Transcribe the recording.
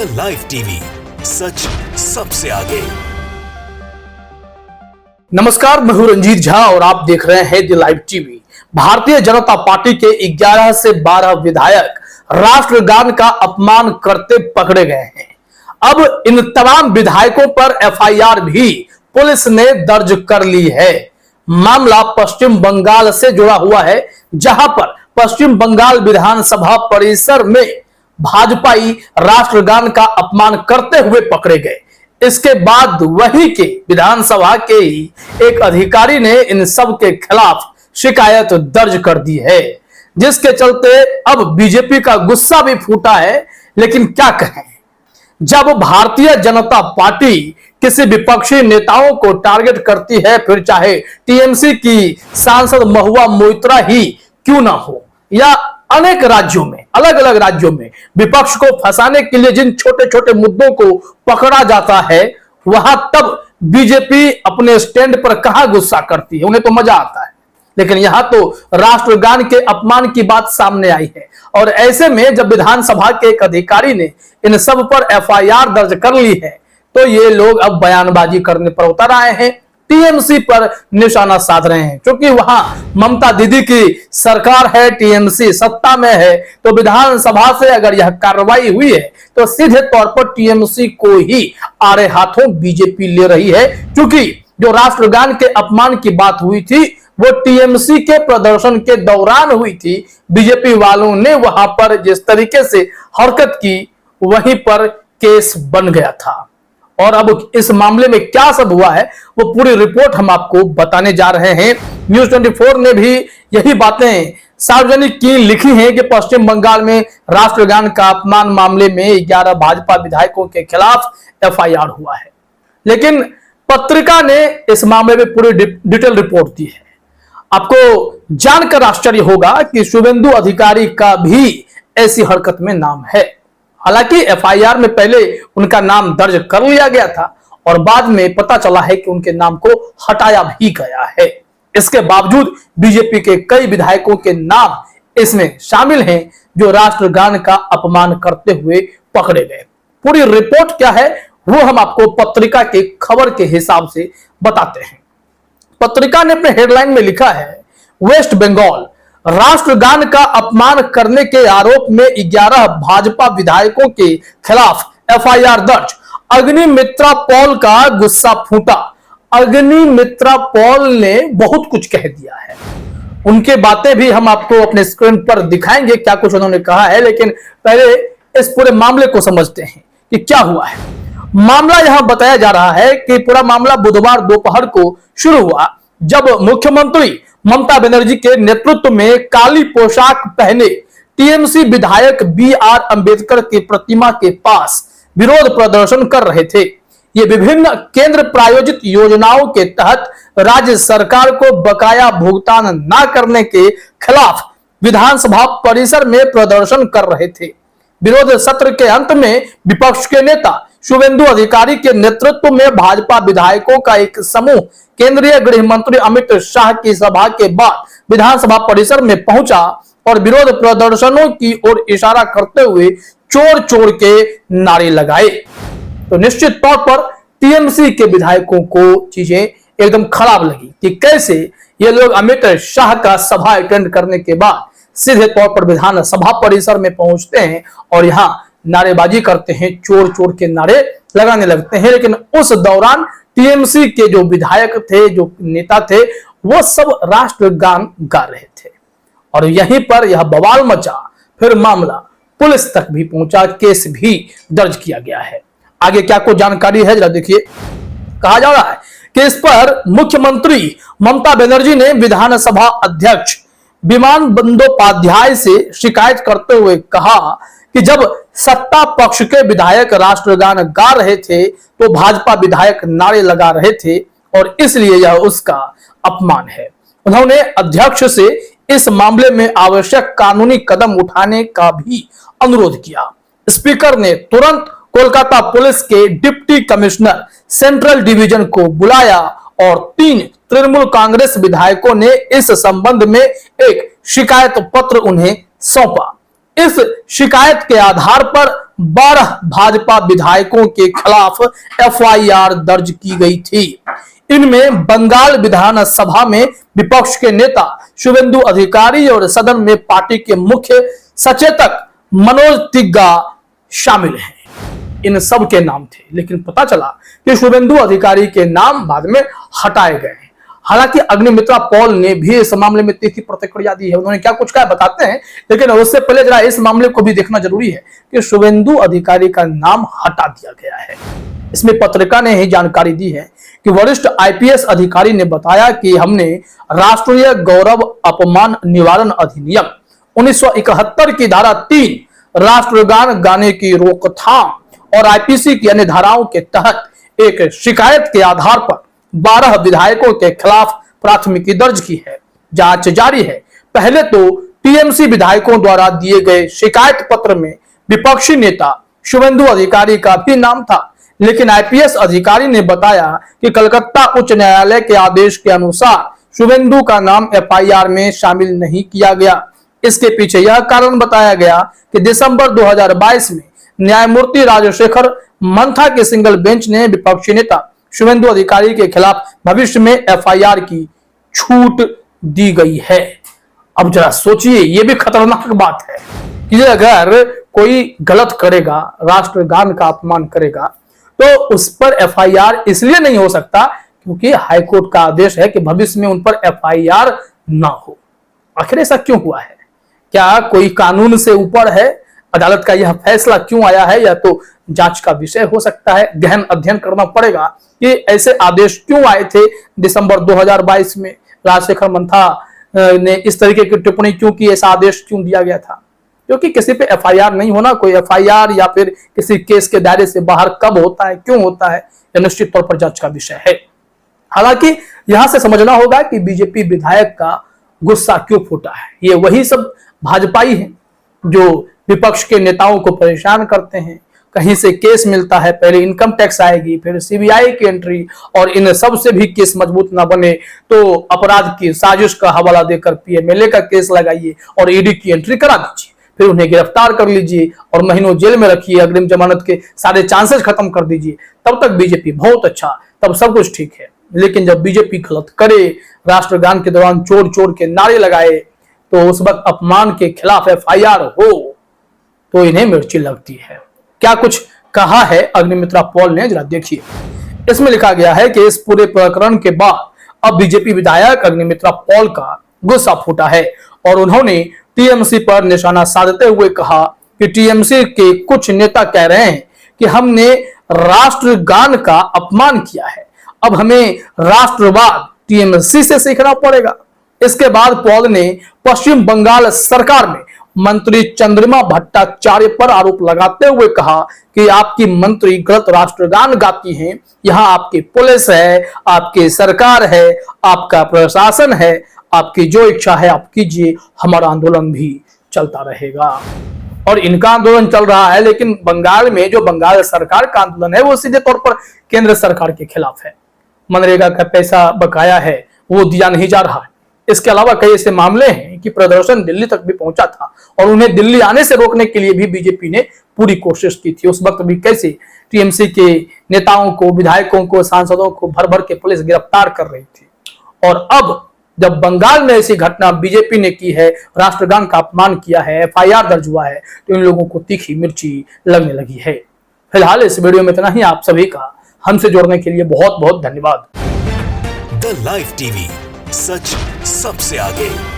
The live TV, सच सबसे आगे। नमस्कार, मैं हूं रंजीत झा और आप देख रहे हैं the live TV. Bharatiya Janata party के 11 से 12 विधायक राष्ट्रगान का अपमान करते पकड़े गए हैं। अब इन तमाम विधायकों पर एफआईआर भी पुलिस ने दर्ज कर ली है। मामला पश्चिम बंगाल से जुड़ा हुआ है, जहां पर पश्चिम बंगाल विधानसभा परिसर में भाजपाई राष्ट्रगान का अपमान करते हुए पकड़े गए। इसके बाद वही के विधानसभा के ही एक अधिकारी ने इन सब के खिलाफ शिकायत दर्ज कर दी है, जिसके चलते अब बीजेपी का गुस्सा भी फूटा है। लेकिन क्या कहें, जब भारतीय जनता पार्टी किसी विपक्षी नेताओं को टारगेट करती है, फिर चाहे टीएमसी की सांसद महुआ मोइत्रा ही क्यों ना हो, या अनेक राज्यों में, अलग अलग राज्यों में विपक्ष को फंसाने के लिए जिन छोटे छोटे मुद्दों को पकड़ा जाता है, वहां तब बीजेपी अपने स्टैंड पर कहां गुस्सा करती है, उन्हें तो मजा आता है। लेकिन यहां तो राष्ट्रगान के अपमान की बात सामने आई है, और ऐसे में जब विधानसभा के एक अधिकारी ने इन सब पर एफआईआर दर्ज कर ली है, तो ये लोग अब बयानबाजी करने पर उतर आए हैं, टीएमसी पर निशाना साध रहे हैं। क्योंकि वहां ममता दीदी की सरकार है, टीएमसी सत्ता में है, तो विधानसभा से अगर यह कार्रवाई हुई है तो सीधे तौर पर टीएमसी को ही आड़े हाथों बीजेपी ले रही है। क्योंकि जो राष्ट्रगान के अपमान की बात हुई थी वो टीएमसी के प्रदर्शन के दौरान हुई थी। बीजेपी वालों ने वहां पर जिस तरीके से हरकत की, वहीं पर केस बन गया था। और अब इस मामले में क्या सब हुआ है वो पूरी रिपोर्ट हम आपको बताने जा रहे हैं। न्यूज 24 ने भी यही बातें सार्वजनिक की, लिखी हैं कि पश्चिम बंगाल में राष्ट्रगान का अपमान मामले में 11 भाजपा विधायकों के खिलाफ एफआईआर हुआ है। लेकिन पत्रिका ने इस मामले में पूरी डिटेल रिपोर्ट दी है। आपको जानकर आश्चर्य होगा कि शुभेंदु अधिकारी का भी ऐसी हरकत में नाम है। हालांकि एफआईआर में पहले उनका नाम दर्ज कर लिया गया था और बाद में पता चला है कि उनके नाम को हटाया भी गया है। इसके बावजूद बीजेपी के कई विधायकों के नाम इसमें शामिल हैं जो राष्ट्रगान का अपमान करते हुए पकड़े गए। पूरी रिपोर्ट क्या है वो हम आपको पत्रिका के खबर के हिसाब से बताते हैं। पत्रिका ने अपने हेडलाइन में लिखा है, वेस्ट बंगाल राष्ट्रगान का अपमान करने के आरोप में 11 भाजपा विधायकों के खिलाफ एफआईआर दर्ज। अग्निमित्रा पॉल का गुस्सा फूटा। अग्निमित्रा पॉल ने बहुत कुछ कह दिया है, उनके बातें भी हम आपको अपने स्क्रीन पर दिखाएंगे, क्या कुछ उन्होंने कहा है। लेकिन पहले इस पूरे मामले को समझते हैं कि क्या हुआ है। मामला यहां बताया जा रहा है कि पूरा मामला बुधवार दोपहर को शुरू हुआ, जब मुख्यमंत्री ममता बनर्जी के नेतृत्व में काली पोशाक पहने टीएमसी विधायक बी.आर. अंबेडकर की प्रतिमा के पास विरोध प्रदर्शन कर रहे थे। ये विभिन्न केंद्र प्रायोजित योजनाओं के तहत राज्य सरकार को बकाया भुगतान न करने के खिलाफ विधानसभा परिसर में प्रदर्शन कर रहे थे। विरोध सत्र के अंत में विपक्ष के नेता शुभेंदु अधिकारी के नेतृत्व में भाजपा विधायकों का एक समूह केंद्रीय गृह मंत्री अमित शाह की सभा के बाद विधानसभा परिसर में पहुंचा और विरोध प्रदर्शनों की ओर इशारा करते हुए चोर चोर के नारे लगाए। तो निश्चित तौर पर टीएमसी के विधायकों को चीजें एकदम खराब लगी कि कैसे ये लोग अमित शाह का सभा अटेंड करने के बाद सीधे तौर पर विधानसभा परिसर में पहुंचते हैं और यहाँ नारेबाजी करते हैं, चोर चोर के नारे लगाने लगते हैं। लेकिन उस दौरान टीएमसी के जो विधायक थे, जो नेता थे, वो सब राष्ट्रगान गा रहे थे और यहीं पर यह बवाल मचा। फिर मामला पुलिस तक भी पहुंचा, केस भी दर्ज किया गया है। आगे क्या कुछ जानकारी है जरा देखिए। कहा जा रहा है कि इस पर मुख्यमंत्री ममता बनर्जी ने विधानसभा अध्यक्ष विमान बंदोपाध्याय से शिकायत करते हुए कहा कि जब सत्ता पक्ष के विधायक राष्ट्रगान गा रहे थे तो भाजपा विधायक नारे लगा रहे थे और इसलिए यह उसका अपमान है। उन्होंने अध्यक्ष से इस मामले में आवश्यक कानूनी कदम उठाने का भी अनुरोध किया। स्पीकर ने तुरंत कोलकाता पुलिस के डिप्टी कमिश्नर सेंट्रल डिवीजन को बुलाया और 3 तृणमूल कांग्रेस विधायकों ने इस संबंध में एक शिकायत पत्र उन्हें सौंपा। इस शिकायत के आधार पर 12 भाजपा विधायकों के खिलाफ एफआईआर दर्ज की गई थी। इनमें बंगाल विधानसभा में विपक्ष के नेता शुभेंदु अधिकारी और सदन में पार्टी के मुख्य सचेतक मनोज तिग्गा शामिल हैं। इन सब के नाम थे, लेकिन पता चला कि शुभेंदु अधिकारी के नाम बाद में हटाए गए। हालांकि अग्निमित्रा पॉल ने भी इस मामले में तीखी प्रतिक्रिया दी है। उन्होंने क्या कुछ कहा बताते हैं, लेकिन उससे पहले जरा इस मामले को भी देखना जरूरी है कि शुभेंदु अधिकारी का नाम हटा दिया गया है। इसमें पत्रिका ने ही जानकारी दी है कि वरिष्ठ आईपीएस अधिकारी ने बताया कि हमने राष्ट्रीय गौरव अपमान निवारण अधिनियम 1971 की धारा 3 राष्ट्रगान गाने की रोकथाम और आईपीसी की अन्य धाराओं के तहत एक शिकायत के आधार पर 12 विधायकों के खिलाफ प्राथमिकी दर्ज की है। जांच जारी है। पहले तो टीएमसी विधायकों द्वारा दिए गए शिकायत पत्र में विपक्षी नेता शुभेंदु अधिकारी का भी नाम था, लेकिन आईपीएस अधिकारी ने बताया कि कलकत्ता उच्च न्यायालय के आदेश के अनुसार शुभेंदु का नाम एफआईआर में शामिल नहीं किया गया। इसके पीछे यह कारण बताया गया कि दिसंबर 2022 में न्यायमूर्ति राजशेखर मंथा के सिंगल बेंच ने विपक्षी नेता शुभेंदु अधिकारी के खिलाफ भविष्य में एफआईआर की छूट दी गई है। अब जरा सोचिए, यह भी खतरनाक बात है कि अगर कोई गलत करेगा, राष्ट्रगान का अपमान करेगा, तो उस पर एफआईआर इसलिए नहीं हो सकता क्योंकि हाईकोर्ट का आदेश है कि भविष्य में उन पर एफआईआर ना हो। आखिर ऐसा क्यों हुआ है? क्या कोई कानून से ऊपर है? अदालत का यह फैसला क्यों आया है? या तो जांच का विषय हो सकता है। गहन अध्ययन करना पड़ेगा कि ऐसे आदेश क्यों आए थे दिसंबर 2022 में। राजशेखर मंथा ने इस तरीके की टिप्पणी क्यों की, ऐसा आदेश क्यों दिया गया था? क्योंकि किसी पे एफआईआर नहीं होना, कोई एफआईआर या फिर किसी केस के दायरे से बाहर कब होता है, क्यों होता है, यह निश्चित तौर पर जांच का विषय है। हालांकि यहां से समझना होगा कि बीजेपी विधायक का गुस्सा क्यों फूटा है। ये वही सब भाजपाई हैं जो विपक्ष के नेताओं को परेशान करते हैं। कहीं से केस मिलता है, पहले इनकम टैक्स आएगी, फिर सीबीआई की एंट्री, और इन सब से भी केस मजबूत ना बने तो अपराध की साजिश का हवाला देकर पीएमएलए का केस लगाइए और ईडी की एंट्री करा दीजिए, फिर उन्हें गिरफ्तार कर लीजिए और महीनों जेल में रखिए, अग्रिम जमानत के सारे चांसेस खत्म कर दीजिए। तब तक बीजेपी बहुत अच्छा, तब सब कुछ ठीक है। लेकिन जब बीजेपी गलत करे, राष्ट्रगान के दौरान चोर चोर के नारे लगाए, तो उस वक्त अपमान के खिलाफ एफआईआर हो तो इन्हें मिर्ची लगती है। क्या कुछ कहा है अग्निमित्रा पॉल ने, जरा देखिए। इसमें लिखा गया है कि इस पूरे प्रकरण के बाद अब बीजेपी विधायक अग्निमित्रा पॉल का गुस्सा फूटा है और उन्होंने टीएमसी पर निशाना साधते हुए कहा कि टीएमसी के कुछ नेता कह रहे हैं कि हमने राष्ट्रगान का अपमान किया है, अब हमें राष्ट्रवाद टीएमसी से सीखना पड़ेगा। इसके बाद पॉल ने पश्चिम बंगाल सरकार में मंत्री चंद्रिमा भट्टाचार्य पर आरोप लगाते हुए कहा कि आपकी मंत्री गलत राष्ट्रगान गाती हैं, यहां आपकी पुलिस है, आपकी सरकार है, आपका प्रशासन है, आपकी जो इच्छा है आप कीजिए, हमारा आंदोलन भी चलता रहेगा। और इनका आंदोलन चल रहा है, लेकिन बंगाल में जो बंगाल सरकार का आंदोलन है वो सीधे तौर पर केंद्र सरकार के खिलाफ है। मनरेगा का पैसा बकाया है, वो दिया नहीं जा रहा है। इसके अलावा कई ऐसे मामले हैं कि प्रदर्शन दिल्ली तक भी पहुंचा था और उन्हें दिल्ली आने से रोकने के लिए भी बीजेपी ने पूरी कोशिश की थी। उस वक्त भी कैसे टीएमसी के नेताओं को, विधायकों को, सांसदों को भर भर के पुलिस गिरफ्तार कर रही थी। और अब जब बंगाल में ऐसी घटना बीजेपी ने की है, राष्ट्रगान का अपमान किया है, एफआईआर दर्ज हुआ है, तो इन लोगों को तीखी मिर्ची लगने लगी है। फिलहाल इस वीडियो में इतना ही। आप सभी का हमसे जुड़ने के लिए बहुत बहुत धन्यवाद। द लाइव टीवी, सच सबसे आगे।